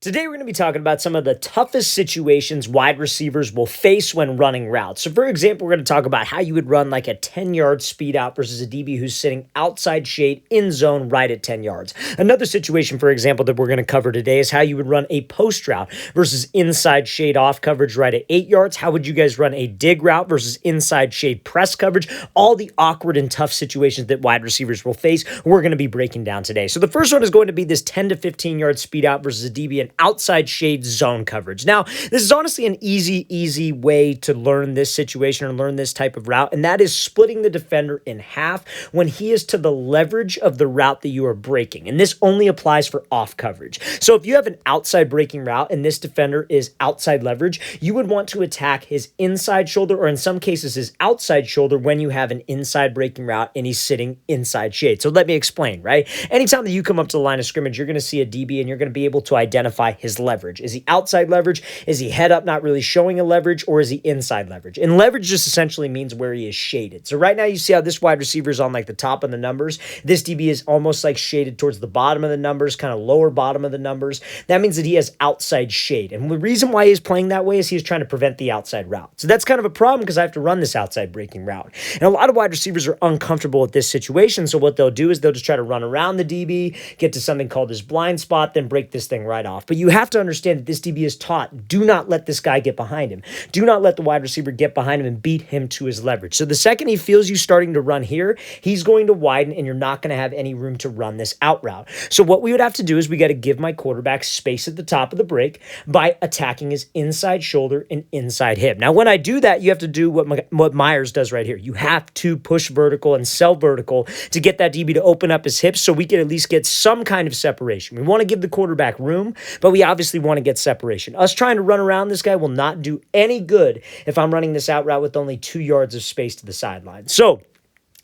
Today, we're going to be talking about some of the toughest situations wide receivers will face when running routes. So, for example, we're going to talk about how you would run like a 10-yard speed out versus a DB who's sitting outside shade in zone right at 10 yards. Another situation, for example, that we're going to cover today is how you would run a post route versus inside shade off coverage right at 8 yards. How would you guys run a dig route versus inside shade press coverage? All the awkward and tough situations that wide receivers will face, we're going to be breaking down today. So, the first one is going to be this 10 to 15-yard speed out versus a DB in outside shade zone coverage. Now, this is honestly an easy way to learn this situation or learn this type of route, and that is splitting the defender in half when he is to the leverage of the route that you are breaking. And this only applies for off coverage. So if you have an outside breaking route and this defender is outside leverage, you would want to attack his inside shoulder, or in some cases his outside shoulder, when you have an inside breaking route and he's sitting inside shade. So let me explain, right? Anytime that you come up to the line of scrimmage, you're going to see a DB and you're going to be able to identify his leverage. Is he outside leverage? Is he head up, not really showing a leverage? Or is he inside leverage? And leverage just essentially means where he is shaded. So right now you see how this wide receiver is on like the top of the numbers. This DB is almost like shaded towards the bottom of the numbers, kind of lower bottom of the numbers. That means that he has outside shade. And the reason why he's playing that way is he's trying to prevent the outside route. So that's kind of a problem because I have to run this outside breaking route. And a lot of wide receivers are uncomfortable with this situation. So what they'll do is they'll just try to run around the DB, get to something called his blind spot, then break this thing right off. But you have to understand that this DB is taught, do not let this guy get behind him. Do not let the wide receiver get behind him and beat him to his leverage. So the second he feels you starting to run here, he's going to widen and you're not going to have any room to run this out route. So what we would have to do is we got to give my quarterback space at the top of the break by attacking his inside shoulder and inside hip. Now, when I do that, you have to do what Myers does right here. You have to push vertical and sell vertical to get that DB to open up his hips so we can at least get some kind of separation. We want to give the quarterback room, but we obviously want to get separation. Us trying to run around this guy will not do any good if I'm running this out route with only 2 yards of space to the sideline. So,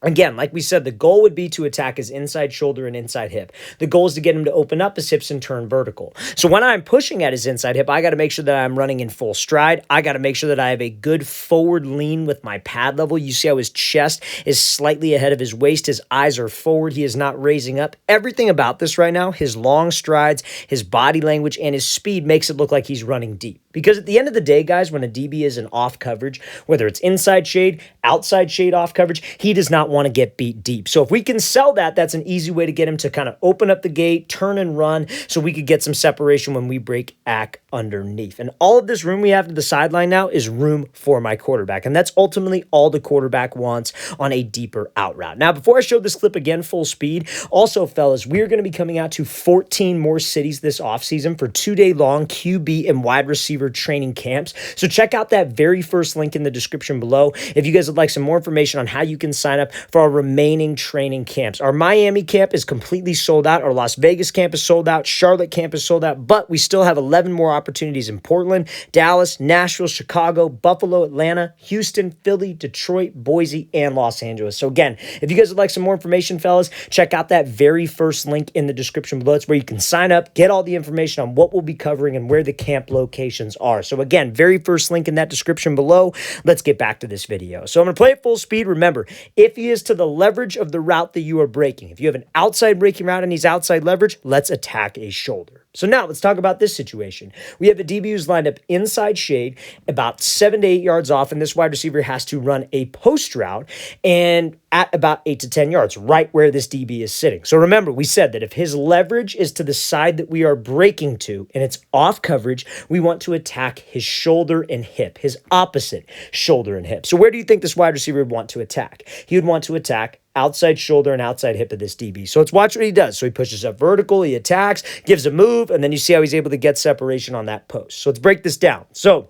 again, like we said, the goal would be to attack his inside shoulder and inside hip. The goal is to get him to open up his hips and turn vertical. So when I'm pushing at his inside hip, I got to make sure that I'm running in full stride. I got to make sure that I have a good forward lean with my pad level. You see how his chest is slightly ahead of his waist. His eyes are forward. He is not raising up. Everything about this right now, his long strides, his body language, and his speed makes it look like he's running deep. Because at the end of the day, guys, when a DB is in off coverage, whether it's inside shade, outside shade off coverage, he does not want to get beat deep. So if we can sell that, that's an easy way to get him to kind of open up the gate, turn and run, so we could get some separation when we break ack underneath. And all of this room we have to the sideline now is room for my quarterback. And that's ultimately all the quarterback wants on a deeper out route. Now, before I show this clip again full speed, also, fellas, we're going to be coming out to 14 more cities this offseason for 2-day long QB and wide receiver training camps. So check out that very first link in the description below if you guys would like some more information on how you can sign up for our remaining training camps. Our Miami camp is completely sold out. Our Las Vegas camp is sold out. Charlotte camp is sold out, but we still have 11 more opportunities in Portland, Dallas, Nashville, Chicago, Buffalo, Atlanta, Houston, Philly, Detroit, Boise, and Los Angeles. So again, if you guys would like some more information, fellas, check out that very first link in the description below. It's where you can sign up, get all the information on what we'll be covering and where the camp locations are. So again, very first link in that description below. Let's get back to this video. So I'm going to play it full speed. Remember, if he is to the leverage of the route that you are breaking, if you have an outside breaking route and he's outside leverage, let's attack a shoulder. So now let's talk about this situation. We have a DB who's lined up inside shade about 7 to 8 yards off, and this wide receiver has to run a post route and at about 8 to 10 yards, right where this DB is sitting. So remember, we said that if his leverage is to the side that we are breaking to and it's off coverage, we want to attack his shoulder and hip, his opposite shoulder and hip. So where do you think this wide receiver would want to attack? He would want to attack outside shoulder and outside hip of this DB. So let's watch what he does. So he pushes up vertical, he attacks, gives a move, and then you see how he's able to get separation on that post. So let's break this down. So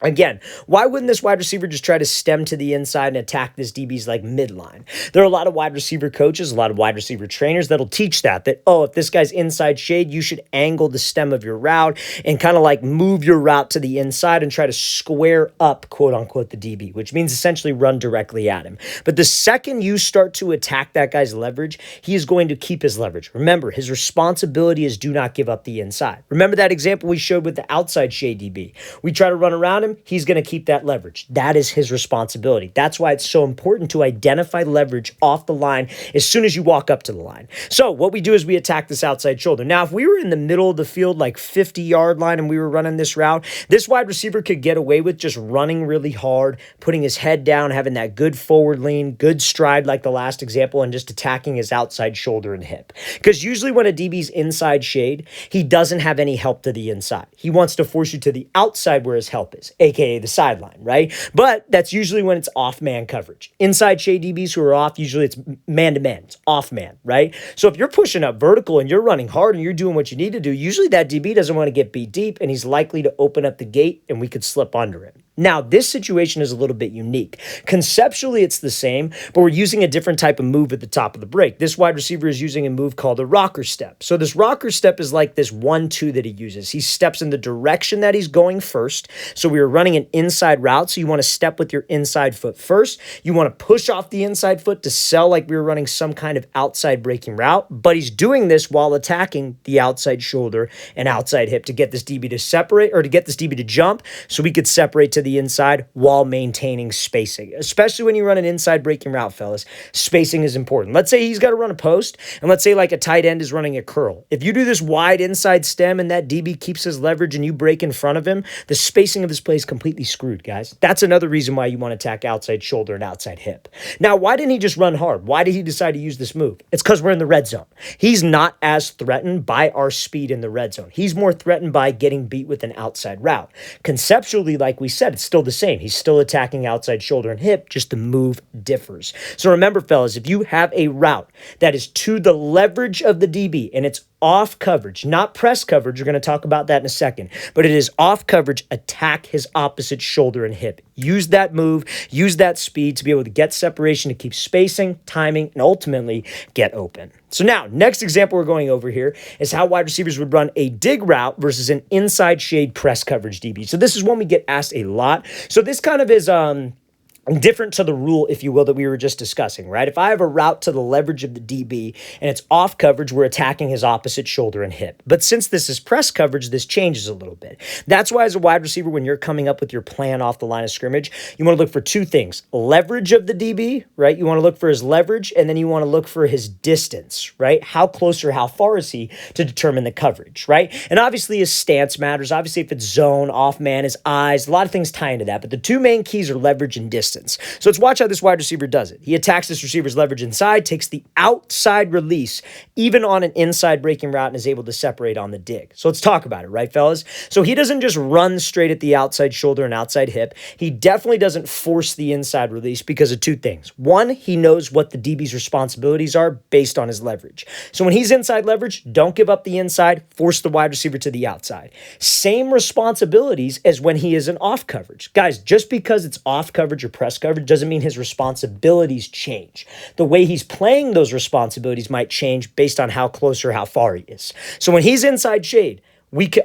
again, why wouldn't this wide receiver just try to stem to the inside and attack this DB's like midline? There are a lot of wide receiver coaches, a lot of wide receiver trainers that'll teach that, oh, if this guy's inside shade, you should angle the stem of your route and kind of like move your route to the inside and try to square up, quote unquote, the DB, which means essentially run directly at him. But the second you start to attack that guy's leverage, he is going to keep his leverage. Remember, his responsibility is do not give up the inside. Remember that example we showed with the outside shade DB. We try to run around him, him, he's going to keep that leverage. That is his responsibility. That's why it's so important to identify leverage off the line as soon as you walk up to the line. So what we do is we attack this outside shoulder. Now, if we were in the middle of the field, like 50-yard line, and we were running this route, this wide receiver could get away with just running really hard, putting his head down, having that good forward lean, good stride like the last example, and just attacking his outside shoulder and hip. Because usually when a DB's inside shade, he doesn't have any help to the inside. He wants to force you to the outside where his help is, aka the sideline, right? But that's usually when it's off man coverage. Inside shade DBs who are off, usually it's man to man, it's off man, right? So if you're pushing up vertical and you're running hard and you're doing what you need to do, usually that DB doesn't want to get beat deep and he's likely to open up the gate and we could slip under him. Now, this situation is a little bit unique. Conceptually, it's the same, but we're using a different type of move at the top of the break. This wide receiver is using a move called a rocker step. So this rocker step is like this 1-2 that he uses. He steps in the direction that he's going first. So we were running an inside route, so you want to step with your inside foot first. You want to push off the inside foot to sell like we were running some kind of outside breaking route, but he's doing this while attacking the outside shoulder and outside hip to get this DB to separate, or to get this DB to jump so we could separate to the inside while maintaining spacing. Especially when you run an inside breaking route, fellas, spacing is important. Let's say he's got to run a post, and let's say like a tight end is running a curl. If you do this wide inside stem and that DB keeps his leverage and you break in front of him, the spacing of his play is completely screwed, guys. That's another reason why you want to attack outside shoulder and outside hip. Now, why didn't he just run hard? Why did he decide to use this move? It's because we're in the red zone. He's not as threatened by our speed in the red zone. He's more threatened by getting beat with an outside route. Conceptually, like we said, it's still the same. He's still attacking outside shoulder and hip, just the move differs. So remember, fellas, if you have a route that is to the leverage of the DB and it's off coverage, not press coverage, we're going to talk about that in a second, but it is off coverage, attack his opposite shoulder and hip. Use that move, use that speed to be able to get separation, to keep spacing, timing, and ultimately get open. So now, next example we're going over here is how wide receivers would run a dig route versus an inside shade press coverage DB. So this is one we get asked a lot. So this kind of is different to the rule, if you will, that we were just discussing, right? If I have a route to the leverage of the DB and it's off coverage, we're attacking his opposite shoulder and hip. But since this is press coverage, this changes a little bit. That's why as a wide receiver, when you're coming up with your plan off the line of scrimmage, you want to look for two things. Leverage of the DB, right? You want to look for his leverage, and then you want to look for his distance, right? How close or how far is he to determine the coverage, right? And obviously his stance matters. Obviously if it's zone, off man, his eyes, a lot of things tie into that. But the two main keys are leverage and distance. So let's watch how this wide receiver does it. He attacks this receiver's leverage inside, takes the outside release, even on an inside breaking route, and is able to separate on the dig. So let's talk about it, right, fellas? So he doesn't just run straight at the outside shoulder and outside hip. He definitely doesn't force the inside release because of two things. One, he knows what the DB's responsibilities are based on his leverage. So when he's inside leverage, don't give up the inside, force the wide receiver to the outside. Same responsibilities as when he is in off coverage. Guys, just because it's off coverage or press coverage doesn't mean his responsibilities change. The way he's playing those responsibilities might change based on how close or how far he is. So when he's inside shade,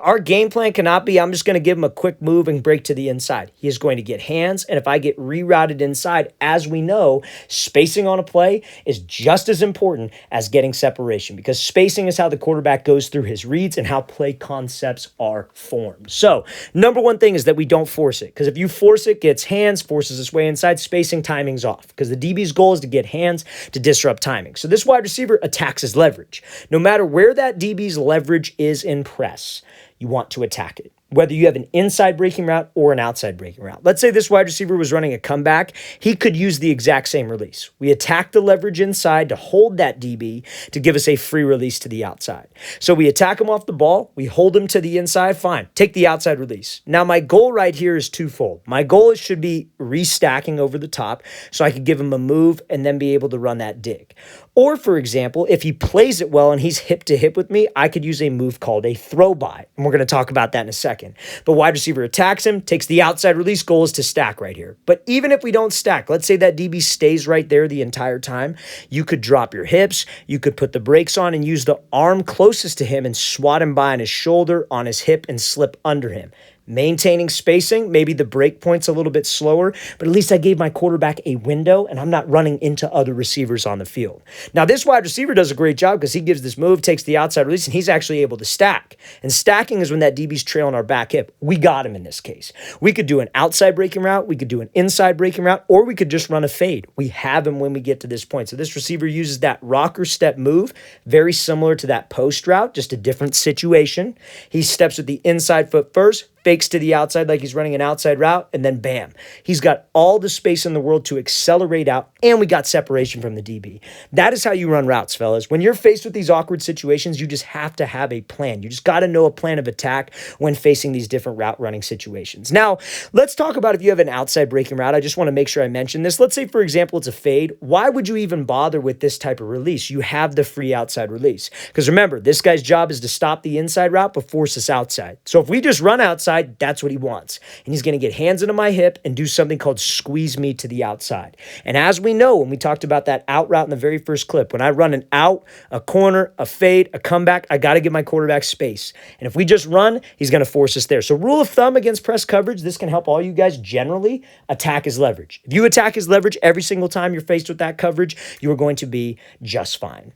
our game plan cannot be, I'm just going to give him a quick move and break to the inside. He is going to get hands, and if I get rerouted inside, as we know, spacing on a play is just as important as getting separation, because spacing is how the quarterback goes through his reads and how play concepts are formed. So, number one thing is that we don't force it, because if you force it, gets hands, forces its way inside, spacing, timing's off, because the DB's goal is to get hands to disrupt timing. So this wide receiver attacks his leverage. No matter where that DB's leverage is in press, you want to attack it, whether you have an inside breaking route or an outside breaking route. Let's say this wide receiver was running a comeback. He could use the exact same release. We attack the leverage inside to hold that DB to give us a free release to the outside. So we attack him off the ball. We hold him to the inside. Fine. Take the outside release. Now, my goal right here is twofold. My goal should be restacking over the top so I could give him a move and then be able to run that dig. Or, for example, if he plays it well and he's hip to hip with me, I could use a move called a throw by. And we're going to talk about that in a second. But wide receiver attacks him, takes the outside release. Goal is to stack right here. But even if we don't stack, let's say that DB stays right there the entire time, you could drop your hips, you could put the brakes on and use the arm closest to him and swat him by on his shoulder, on his hip, and slip under him. maintaining spacing. Maybe the break point's a little bit slower, but at least I gave my quarterback a window and I'm not running into other receivers on the field. Now, this wide receiver does a great job because he gives this move, takes the outside release, and he's actually able to stack. And stacking is when that DB's trailing our back hip. We got him in this case. We could do an outside breaking route, we could do an inside breaking route, or we could just run a fade. We have him when we get to this point. So this receiver uses that rocker step move, very similar to that post route, just a different situation. He steps with the inside foot first, fakes to the outside like he's running an outside route, and then bam. He's got all the space in the world to accelerate out, and we got separation from the DB. That is how you run routes, fellas. When you're faced with these awkward situations, you just have to have a plan. You just got to know a plan of attack when facing these different route running situations. Now, let's talk about if you have an outside breaking route. I just want to make sure I mention this. Let's say, for example, it's a fade. Why would you even bother with this type of release? You have the free outside release. Because remember, this guy's job is to stop the inside route but force us outside. So if we just run outside, that's what he wants. And he's going to get hands into my hip and do something called squeeze me to the outside. And as we know, when we talked about that out route in the very first clip, when I run an out, a corner, a fade, a comeback, I got to give my quarterback space. And if we just run, he's going to force us there. So rule of thumb against press coverage, this can help all you guys generally attack his leverage. If you attack his leverage every single time you're faced with that coverage, you are going to be just fine.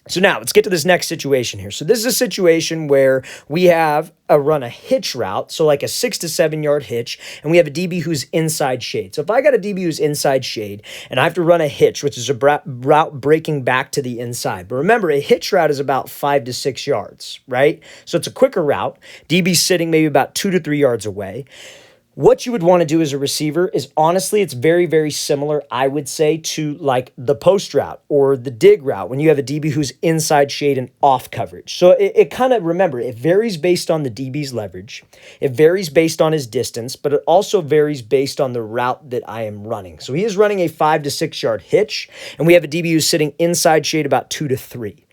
So now let's get to this next situation here. So this is a situation where we have run a hitch route, so like a 6 to 7 yard hitch, and we have a DB who's inside shade. So if I got a DB who's inside shade, and I have to run a hitch, which is a route breaking back to the inside. But remember, a hitch route is about 5 to 6 yards, right? So it's a quicker route. DB's sitting maybe about 2 to 3 yards away. What you would want to do as a receiver is, honestly, it's very, very similar, I would say, to like the post route or the dig route when you have a DB who's inside shade and off coverage. So it kind of, remember, it varies based on the DB's leverage. It varies based on his distance, but it also varies based on the route that I am running. So he is running a 5 to 6 yard hitch, and we have a DB who's sitting inside shade about 2 to 3.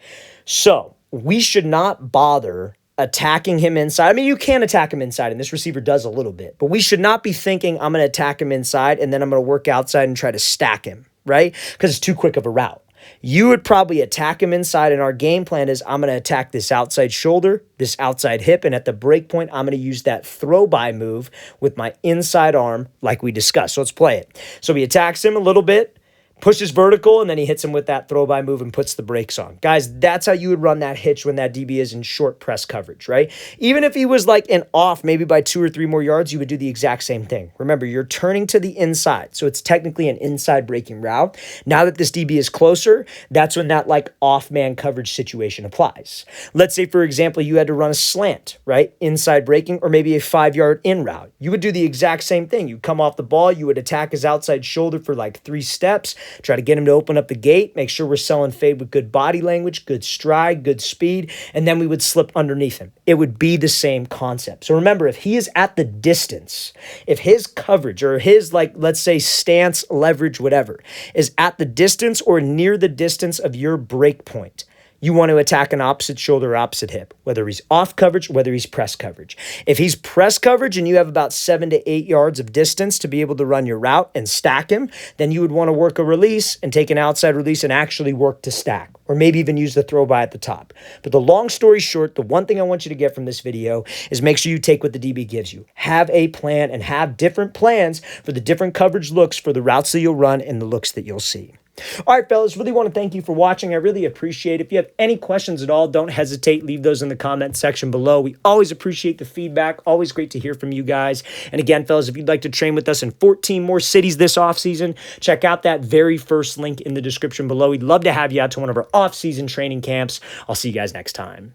So we should not bother attacking him inside. I mean, you can attack him inside, and this receiver does a little bit, but we should not be thinking I'm going to attack him inside and then I'm going to work outside and try to stack him, right? Because it's too quick of a route. You would probably attack him inside, and our game plan is I'm going to attack this outside shoulder, this outside hip, and at the break point, I'm going to use that throw-by move with my inside arm like we discussed. So let's play it. So he attacks him a little bit, pushes vertical, and then he hits him with that throw-by move and puts the brakes on. Guys, that's how you would run that hitch when that DB is in short press coverage, right? Even if he was like an off, maybe by 2 or 3 more yards, you would do the exact same thing. Remember, you're turning to the inside, so it's technically an inside breaking route. Now that this DB is closer, that's when that like off-man coverage situation applies. Let's say, for example, you had to run a slant, right? Inside breaking, or maybe a 5-yard in route. You would do the exact same thing. You come off the ball, you would attack his outside shoulder for like 3 steps, try to get him to open up the gate, make sure we're selling fade with good body language, good stride, good speed, and then we would slip underneath him. It would be the same concept. So remember, if he is at the distance, if his coverage or his, like, let's say stance, leverage, whatever, is at the distance or near the distance of your break point, you want to attack an opposite shoulder or opposite hip, whether he's off coverage, whether he's press coverage. If he's press coverage and you have about 7 to 8 yards of distance to be able to run your route and stack him, then you would want to work a release and take an outside release and actually work to stack, or maybe even use the throw by at the top. But the long story short, the one thing I want you to get from this video is make sure you take what the DB gives you. Have a plan and have different plans for the different coverage looks for the routes that you'll run and the looks that you'll see. All right, fellas, really want to thank you for watching. I really appreciate it. If you have any questions at all, don't hesitate. Leave those in the comment section below. We always appreciate the feedback. Always great to hear from you guys. And again, fellas, if you'd like to train with us in 14 more cities this offseason, check out that very first link in the description below. We'd love to have you out to one of our off-season training camps. I'll see you guys next time.